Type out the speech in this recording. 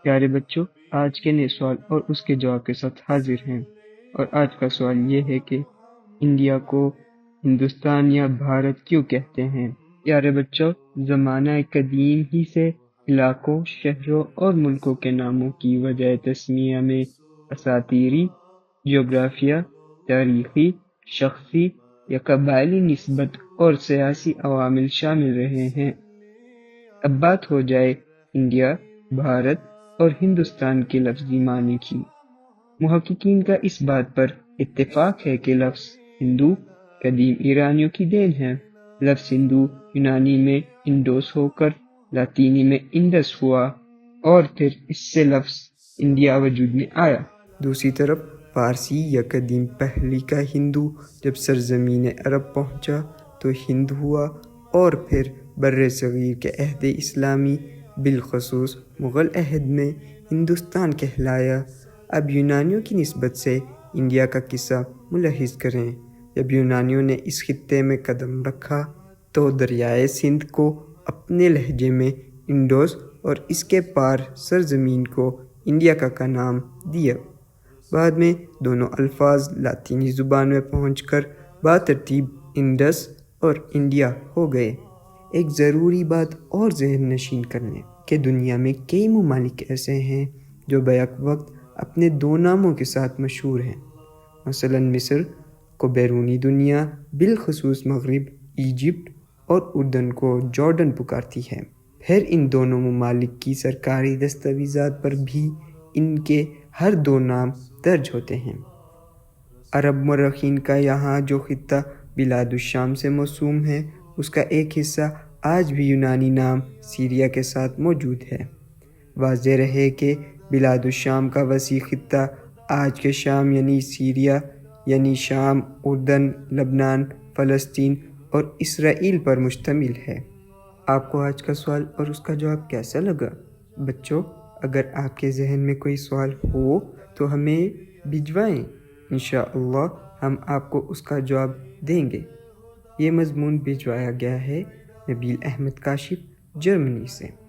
پیارے بچوں، آج کے نئے سوال اور اس کے جواب کے ساتھ حاضر ہیں۔ اور آج کا سوال یہ ہے کہ انڈیا کو ہندوستان یا بھارت کیوں کہتے ہیں؟ پیارے بچوں، زمانہ قدیم ہی سے علاقوں، شہروں اور ملکوں کے ناموں کی وجہ تسمیہ میں اساطیری، جغرافیہ، تاریخی، شخصی یا قبائلی نسبت اور سیاسی عوامل شامل رہے ہیں۔ اب بات ہو جائے انڈیا، بھارت اور ہندوستان کے لفظی معنی کی۔ محققین کا اس بات پر اتفاق ہے کہ لفظ ہندو قدیم ایرانیوں کی دین ہے۔ لفظ ہندو یونانی میں انڈوس ہو کر لاطینی میں انڈس ہوا اور پھر اس سے لفظ انڈیا وجود میں آیا۔ دوسری طرف فارسی یا قدیم پہلی کا ہندو جب سرزمین عرب پہنچا تو ہند ہوا اور پھر بر صغیر کے عہد اسلامی بالخصوص مغل عہد میں ہندوستان کہلایا۔ اب یونانیوں کی نسبت سے انڈیا کا قصہ ملاحظ کریں۔ جب یونانیوں نے اس خطے میں قدم رکھا تو دریائے سندھ کو اپنے لہجے میں انڈوس اور اس کے پار سرزمین کو انڈیا کا نام دیا۔ بعد میں دونوں الفاظ لاطینی زبان میں پہنچ کر بترتیب انڈس اور انڈیا ہو گئے۔ ایک ضروری بات اور ذہن نشین کر لیں کہ دنیا میں کئی ممالک ایسے ہیں جو بیک وقت اپنے دو ناموں کے ساتھ مشہور ہیں۔ مثلا مصر کو بیرونی دنیا بالخصوص مغرب ایجپٹ اور اردن کو جارڈن پکارتی ہے۔ پھر ان دونوں ممالک کی سرکاری دستاویزات پر بھی ان کے ہر دو نام درج ہوتے ہیں۔ عرب مورخین کا یہاں جو خطہ بلاد الشام سے موسوم ہے اس کا ایک حصہ آج بھی یونانی نام سیریا کے ساتھ موجود ہے۔ واضح رہے کہ بلاد الشام کا وسیع خطہ آج کے شام یعنی سیریا یعنی شام، اردن، لبنان، فلسطین اور اسرائیل پر مشتمل ہے۔ آپ کو آج کا سوال اور اس کا جواب کیسا لگا؟ بچوں، اگر آپ کے ذہن میں کوئی سوال ہو تو ہمیں بھجوائیں، انشاءاللہ ہم آپ کو اس کا جواب دیں گے۔ یہ مضمون بھجوایا گیا ہے نبیل احمد کاشف، جرمنی سے۔